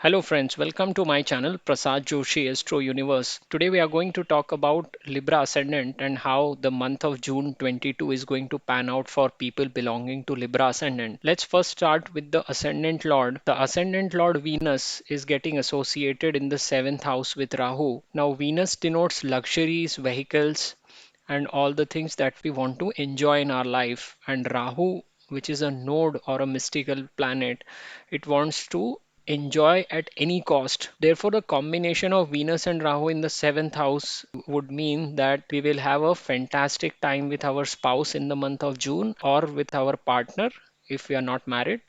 Hello friends, welcome to my channel Prasad Joshi Astro Universe. Today we are going to talk about Libra Ascendant and how the month of June 22 is going to pan out for people belonging to Libra Ascendant. Let's first start with the Ascendant Lord. The Ascendant Lord Venus is getting associated in the 7th house with Rahu. Now Venus denotes luxuries, vehicles, and all the things that we want to enjoy in our life. And Rahu, which is a node or a mystical planet, it wants to enjoy at any cost. Therefore, the combination of Venus and Rahu in the 7th house would mean that we will have a fantastic time with our spouse in the month of June or with our partner if we are not married.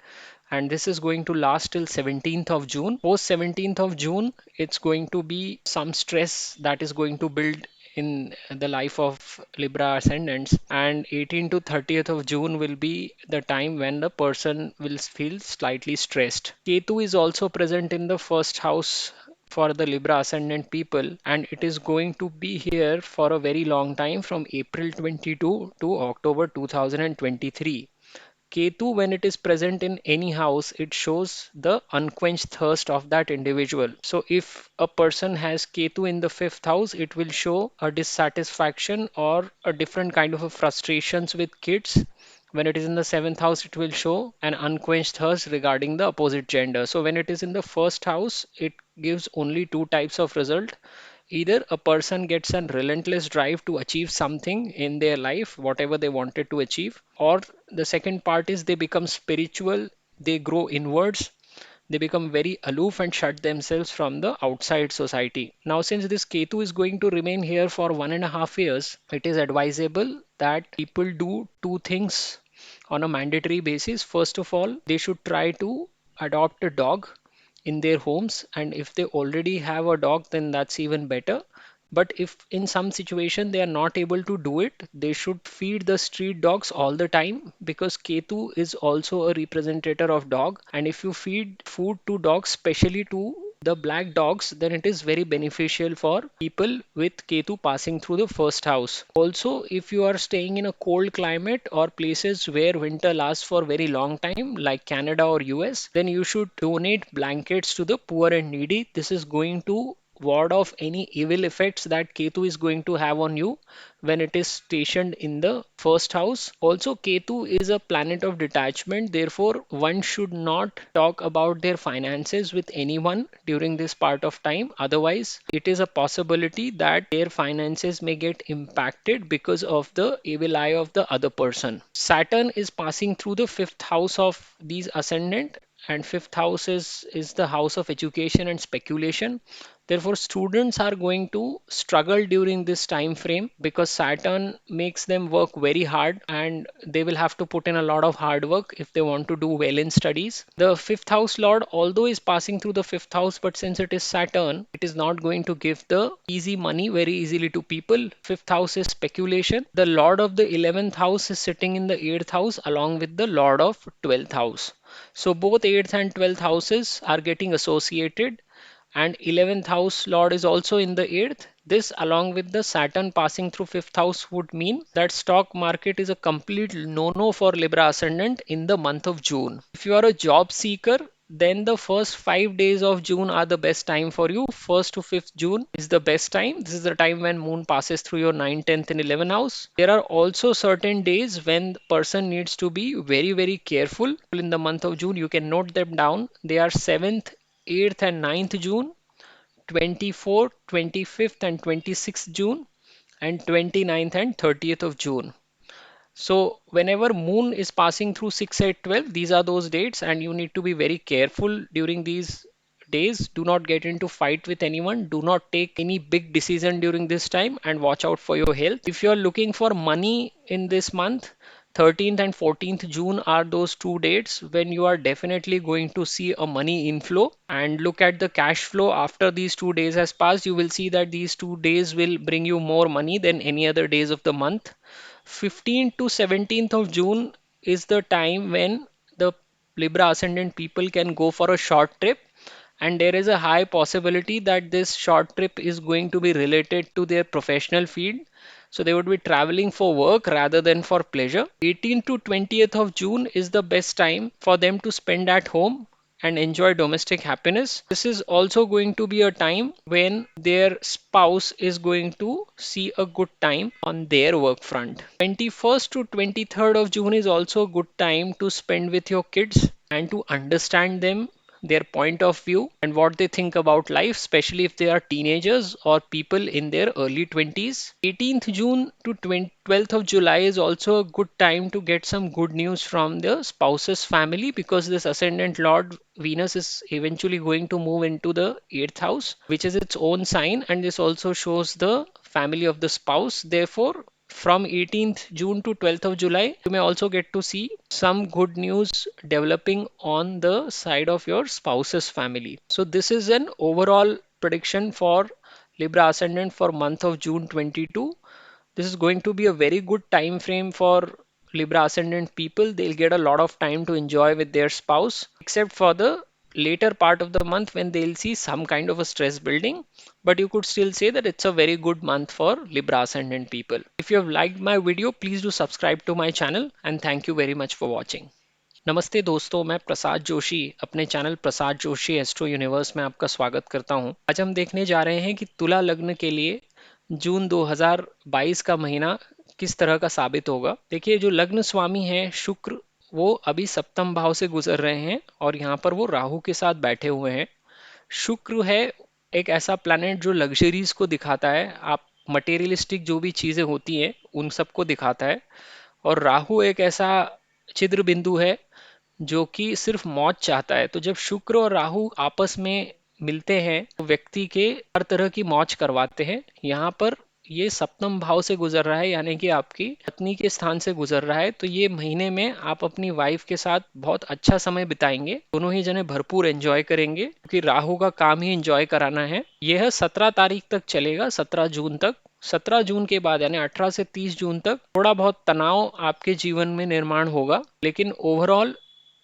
And this is going to last till 17th of June. Post 17th of June, it's going to be some stress that is going to build in the life of Libra ascendants, and 18 to 30th of June will be the time when the person will feel slightly stressed. Ketu is also present in the first house for the Libra ascendant people, and it is going to be here for a very long time from April 22 to October 2023. Ketu, when it is present in any house, it shows the unquenched thirst of that individual. So, if a person has Ketu in the fifth house, it will show a dissatisfaction or a different kind of a frustrations with kids. When it is in the seventh house, it will show an unquenched thirst regarding the opposite gender. So, when it is in the first house, it gives only two types of result. Either a person gets a relentless drive to achieve something in their life, whatever they wanted to achieve, or the second part is they become spiritual, they grow inwards, they become very aloof and shut themselves from the outside society. Now, since this Ketu is going to remain here for 1.5 years, it is advisable that people do two things on a mandatory basis. First of all, they should try to adopt a dog in their homes, and if they already have a dog, then that's even better. But if in some situation they are not able to do it, they should feed the street dogs all the time, because Ketu is also a representative of dog. And if you feed food to dogs, especially to the black dogs, then it is very beneficial for people with Ketu passing through the first house. Also, if you are staying in a cold climate or places where winter lasts for very long time, like Canada or US, then you should donate blankets to the poor and needy. This is going to ward off any evil effects that Ketu is going to have on you when it is stationed in the first house. Also, Ketu is a planet of detachment, therefore, one should not talk about their finances with anyone during this part of time. Otherwise, it is a possibility that their finances may get impacted because of the evil eye of the other person. Saturn is passing through the fifth house of these ascendant, and fifth house is the house of education and speculation. Therefore, students are going to struggle during this time frame because Saturn makes them work very hard, and they will have to put in a lot of hard work if they want to do well in studies. The fifth house lord, although is passing through the fifth house, but since it is Saturn, it is not going to give the easy money very easily to people. Fifth house is speculation. The lord of the 11th house is sitting in the 8th house along with the lord of 12th house. So both 8th and 12th houses are getting associated, and 11th house lord is also in the 8th. This, along with the Saturn passing through 5th house, would mean that stock market is a complete no-no for Libra ascendant in the month of June. If you are a job seeker, then the first 5 days of June are the best time for you. 1st to 5th June is the best time. This is the time when moon passes through your 9th, 10th and 11th house. There are also certain days when the person needs to be very, very careful in the month of June. You can note them down. They are 7th, 8th and 9th June, 24th, 25th and 26th June, and 29th and 30th of June. So whenever moon is passing through 6, 8, 12, these are those dates, and you need to be very careful during these days. Do not get into fight with anyone. Do not take any big decision during this time, and watch out for your health. If you are looking for money in this month, 13th and 14th June are those two dates when you are definitely going to see a money inflow. And look at the cash flow after these 2 days has passed. You will see that these 2 days will bring you more money than any other days of the month. 15th to 17th of June is the time when the Libra ascendant people can go for a short trip, and there is a high possibility that this short trip is going to be related to their professional field. So they would be traveling for work rather than for pleasure. 18th to 20th of June is the best time for them to spend at home and enjoy domestic happiness. This is also going to be a time when their spouse is going to see a good time on their work front. 21st to 23rd of June is also a good time to spend with your kids and to understand them, their point of view, and what they think about life, especially if they are teenagers or people in their early 20s. 18th June to 12th of July is also a good time to get some good news from the spouse's family, because this ascendant Lord Venus is eventually going to move into the 8th house, which is its own sign, and this also shows the family of the spouse. Therefore, from 18th June to 12th of July, you may also get to see some good news developing on the side of your spouse's family. So this is an overall prediction for Libra ascendant for month of June 22. This is going to be a very good time frame for Libra ascendant people. They'll get a lot of time to enjoy with their spouse, except for the later part of the month when they'll see some kind of a stress building. But you could still say that it's a very good month for Libra ascendant people. If you have liked my video, please do subscribe to my channel, and thank you very much for watching. नमस्ते दोस्तों, मैं प्रसाद जोशी अपने channel Prasad Joshi astro universe में आपका स्वागत करता हूं। आज हम देखने जा रहे हैं कि तुला लग्न के लिए जून 2022 का महीना किस तरह का साबित होगा। देखिए, जो लग्न स्वामी हैं शुक्र, वो अभी सप्तम भाव से गुजर रहे हैं और यहाँ पर वो राहु के साथ बैठे हुए हैं। शुक्र है एक ऐसा प्लैनेट जो लग्जरीज को दिखाता है, आप मटेरियलिस्टिक जो भी चीज़ें होती हैं उन सबको दिखाता है। और राहु एक ऐसा छिद्र बिंदु है जो कि सिर्फ मौत चाहता है। तो जब शुक्र और राहु आपस में मिलते हैं तो व्यक्ति के हर तरह की मौज करवाते हैं। यहाँ पर ये सप्तम भाव से गुजर रहा है, यानी कि आपकी पत्नी के स्थान से गुजर रहा है। तो ये महीने में आप अपनी वाइफ के साथ बहुत अच्छा समय बिताएंगे, दोनों ही जने भरपूर एंजॉय करेंगे, क्योंकि राहु का काम ही एंजॉय कराना है। यह 17 तारीख तक चलेगा, 17 जून तक। 17 जून के बाद यानी 18 से 30 जून तक थोड़ा बहुत तनाव आपके जीवन में निर्माण होगा, लेकिन ओवरऑल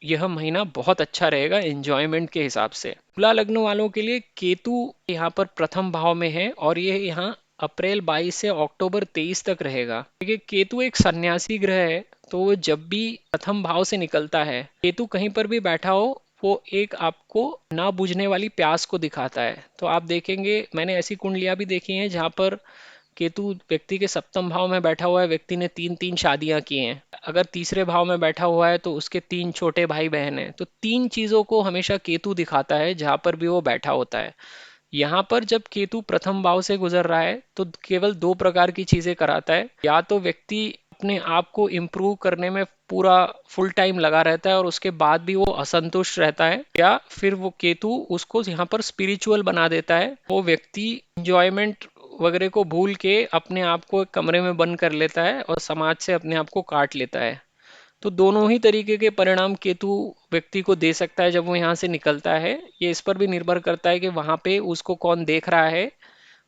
यह महीना बहुत अच्छा रहेगा एंजॉयमेंट के हिसाब से। तुला लग्न वालों के लिए केतु यहाँ पर प्रथम भाव में है और ये यहाँ अप्रैल 22 से अक्टूबर 23 तक रहेगा। देखिए, केतु एक सन्यासी ग्रह है, तो वो जब भी प्रथम भाव से निकलता है, केतु कहीं पर भी बैठा हो, वो एक आपको ना बुझने वाली प्यास को दिखाता है। तो आप देखेंगे, मैंने ऐसी कुंडलियां भी देखी हैं जहां पर केतु व्यक्ति के सप्तम भाव में बैठा हुआ है, व्यक्ति ने 3-3 शादियां की हैं। अगर तीसरे भाव में बैठा हुआ है तो उसके 3 छोटे भाई बहन हैं। तो 3 चीजों को हमेशा केतु दिखाता है जहां पर भी वो बैठा होता है। यहाँ पर जब केतु प्रथम भाव से गुजर रहा है तो केवल 2 प्रकार की चीजें कराता है। या तो व्यक्ति अपने आप को इम्प्रूव करने में पूरा फुल टाइम लगा रहता है और उसके बाद भी वो असंतुष्ट रहता है, या फिर वो केतु उसको यहाँ पर स्पिरिचुअल बना देता है। वो व्यक्ति इंजॉयमेंट वगैरह को भूल के अपने आप को एक कमरे में बंद कर लेता है और समाज से अपने आप को काट लेता है। तो दोनों ही तरीके के परिणाम केतु व्यक्ति को दे सकता है जब वो यहाँ से निकलता है। ये इस पर भी निर्भर करता है कि वहां पे उसको कौन देख रहा है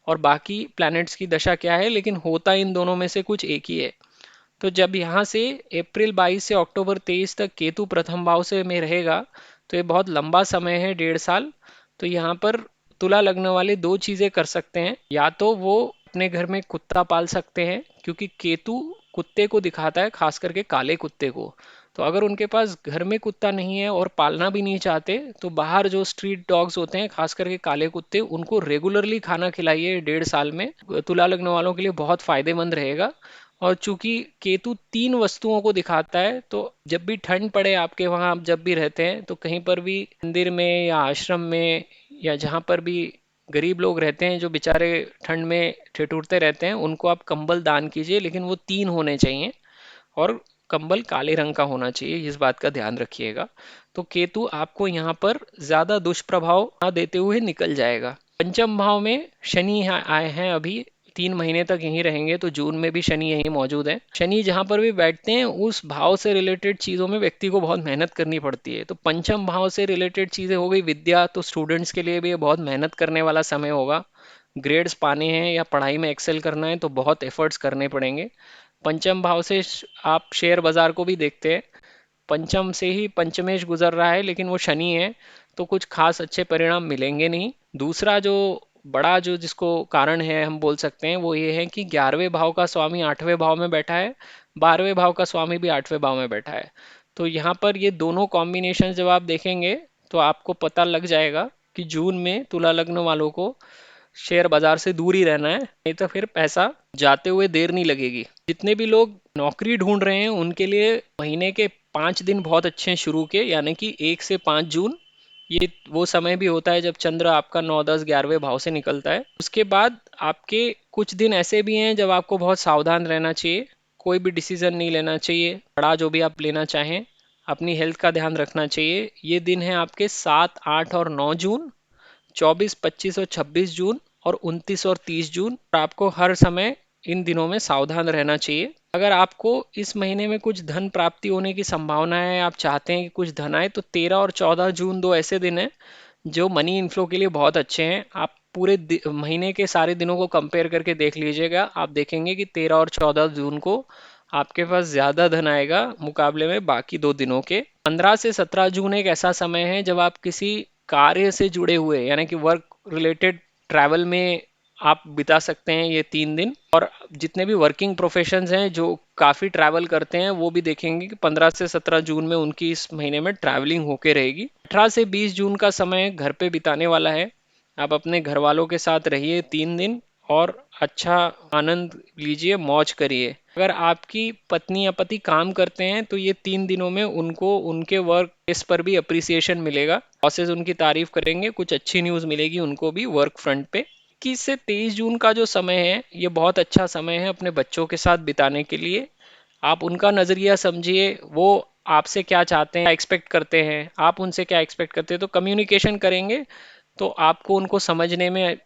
और बाकी प्लैनेट्स की दशा क्या है, लेकिन होता इन दोनों में से कुछ एक ही है। तो जब यहाँ से अप्रैल 22 से अक्टूबर 23 तक केतु प्रथम भाव से में रहेगा, तो ये बहुत लंबा समय है, 1.5 साल। तो यहाँ पर तुला लग्न वाले 2 चीजें कर सकते हैं। या तो वो अपने घर में कुत्ता पाल सकते हैं, क्योंकि केतु कुत्ते को दिखाता है, खास करके काले कुत्ते को। तो अगर उनके पास घर में कुत्ता नहीं है और पालना भी नहीं चाहते, तो बाहर जो स्ट्रीट डॉग्स होते हैं, खास करके काले कुत्ते, उनको रेगुलरली खाना खिलाइए। 1.5 साल में तुला लग्न वालों के लिए बहुत फायदेमंद रहेगा। और चूंकि केतु 3 वस्तुओं को दिखाता है, तो जब भी ठंड पड़े आपके वहां, आप जब भी रहते हैं, तो कहीं पर भी मंदिर में या आश्रम में या जहां पर भी गरीब लोग रहते हैं जो बेचारे ठंड में ठिठुरते रहते हैं, उनको आप कंबल दान कीजिए, लेकिन वो 3 होने चाहिए और कंबल काले रंग का होना चाहिए, इस बात का ध्यान रखिएगा। तो केतु आपको यहाँ पर ज्यादा दुष्प्रभाव ना देते हुए निकल जाएगा। पंचम भाव में शनि यहाँ आए हैं, अभी 3 महीने तक यहीं रहेंगे, तो जून में भी शनि यहीं मौजूद है। शनि जहां पर भी बैठते हैं उस भाव से रिलेटेड चीजों में व्यक्ति को बहुत मेहनत करनी पड़ती है। तो पंचम भाव से रिलेटेड चीजें हो गई विद्या, तो स्टूडेंट्स के लिए भी ये बहुत मेहनत करने वाला समय होगा। ग्रेड्स पाने हैं या पढ़ाई में एक्सेल करना है तो बहुत एफर्ट्स करने पड़ेंगे। पंचम भाव से आप शेयर बाजार को भी देखते हैं, पंचम से ही पंचमेश गुजर रहा है, लेकिन वो शनि है, तो कुछ खास अच्छे परिणाम मिलेंगे नहीं। दूसरा जो बड़ा जो जिसको कारण है हम बोल सकते हैं, वो ये है कि 11वें भाव का स्वामी 8वें भाव में बैठा है, 12वें भाव का स्वामी भी 8वें भाव में बैठा है। तो यहाँ पर ये दोनों कॉम्बिनेशन जब आप देखेंगे तो आपको पता लग जाएगा कि जून में तुला लग्न वालों को शेयर बाजार से दूर ही रहना है, नहीं तो फिर पैसा जाते हुए देर नहीं लगेगी। जितने भी लोग नौकरी ढूंढ रहे हैं उनके लिए महीने के 5 दिन बहुत अच्छे हैं शुरू के, यानी कि 1 से 5 जून। ये वो समय भी होता है जब चंद्र आपका 9, 10, 11वें भाव से निकलता है। उसके बाद आपके कुछ दिन ऐसे भी हैं जब आपको बहुत सावधान रहना चाहिए, कोई भी डिसीजन नहीं लेना चाहिए, बड़ा जो भी आप लेना चाहें, अपनी हेल्थ का ध्यान रखना चाहिए। ये दिन है आपके 7, 8 और 9 जून, 24, 25 और 26 जून, और 29 और 30 जून। और आपको हर समय इन दिनों में सावधान रहना चाहिए। अगर आपको इस महीने में कुछ धन प्राप्ति होने की संभावना है, आप चाहते हैं कि कुछ धन आए, तो 13 और 14 जून दो ऐसे दिन हैं जो मनी इन्फ्लो के लिए बहुत अच्छे हैं। आप पूरे महीने के सारे दिनों को कंपेयर करके देख लीजिएगा, आप देखेंगे कि 13 और 14 जून को आपके पास ज्यादा धन आएगा मुकाबले में बाकी 2 दिनों के। 15 से 17 जून एक ऐसा समय है जब आप किसी कार्य से जुड़े हुए, यानी कि वर्क रिलेटेड ट्रैवल में आप बिता सकते हैं ये 3 दिन। और जितने भी वर्किंग प्रोफेशंस हैं जो काफ़ी ट्रैवल करते हैं, वो भी देखेंगे कि 15 से 17 जून में उनकी इस महीने में ट्रैवलिंग होके रहेगी। 18 से 20 जून का समय घर पे बिताने वाला है। आप अपने घर वालों के साथ रहिए 3 दिन और अच्छा आनंद लीजिए, मौज करिए। अगर आपकी पत्नी या पति काम करते हैं तो ये 3 दिनों में उनको उनके वर्क प्लेस पर भी अप्रिसिएशन मिलेगा, बॉसेस उनकी तारीफ करेंगे, कुछ अच्छी न्यूज़ मिलेगी उनको भी वर्क फ्रंट पे। 21 से 23 जून का जो समय है ये बहुत अच्छा समय है अपने बच्चों के साथ बिताने के लिए। आप उनका नज़रिया समझिए, वो आपसे क्या चाहते हैं, क्या एक्सपेक्ट करते हैं, आप उनसे क्या एक्सपेक्ट करते हैं। तो कम्युनिकेशन करेंगे तो आपको उनको समझने में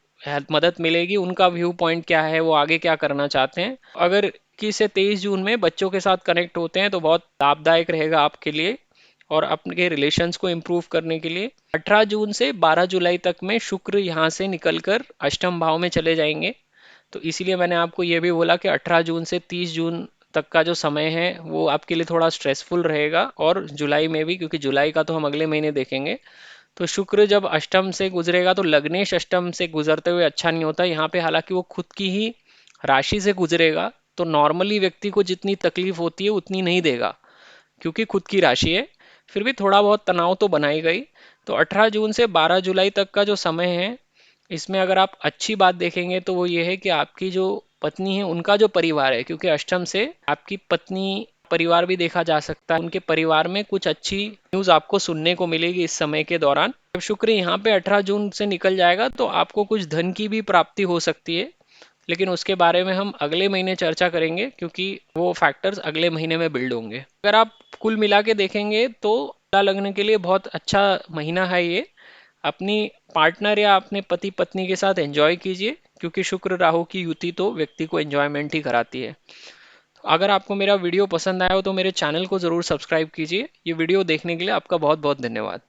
मदद मिलेगी, उनका व्यू पॉइंट क्या है, वो आगे क्या करना चाहते हैं। अगर 21 से 23 जून में बच्चों के साथ कनेक्ट होते हैं तो बहुत लाभदायक रहेगा आपके लिए और अपने रिलेशंस को इम्प्रूव करने के लिए। 18 जून से 12 जुलाई तक में शुक्र यहाँ से निकलकर अष्टम भाव में चले जाएंगे। तो इसीलिए मैंने आपको ये भी बोला कि 18 जून से 30 जून तक का जो समय है वो आपके लिए थोड़ा स्ट्रेसफुल रहेगा, और जुलाई में भी, क्योंकि जुलाई का तो हम अगले महीने देखेंगे। तो शुक्र जब अष्टम से गुजरेगा तो लग्नेश अष्टम से गुजरते हुए अच्छा नहीं होता यहाँ पे। हालांकि वो खुद की ही राशि से गुजरेगा तो नॉर्मली व्यक्ति को जितनी तकलीफ होती है उतनी नहीं देगा, क्योंकि खुद की राशि है। फिर भी थोड़ा बहुत तनाव तो बनाई गई। तो 18 जून से 12 जुलाई तक का जो समय है, इसमें अगर आप अच्छी बात देखेंगे तो वो ये है कि आपकी जो पत्नी है उनका जो परिवार है, क्योंकि अष्टम से आपकी पत्नी परिवार भी देखा जा सकता है, उनके परिवार में कुछ अच्छी न्यूज़ आपको सुनने को मिलेगी इस समय के दौरान। जब शुक्र यहाँ पे 18 जून से निकल जाएगा तो आपको कुछ धन की भी प्राप्ति हो सकती है, लेकिन उसके बारे में हम अगले महीने चर्चा करेंगे, क्योंकि वो फैक्टर्स अगले महीने में बिल्ड होंगे। अगर आप कुल मिला के देखेंगे तो तुला लग्न के लिए बहुत अच्छा महीना है ये। अपनी पार्टनर या अपने पति पत्नी के साथ एंजॉय कीजिए, क्योंकि शुक्र राहु की युति तो व्यक्ति को एंजॉयमेंट ही कराती है। तो अगर आपको मेरा वीडियो पसंद आया हो तो मेरे चैनल को ज़रूर सब्सक्राइब कीजिए। ये वीडियो देखने के लिए आपका बहुत बहुत धन्यवाद।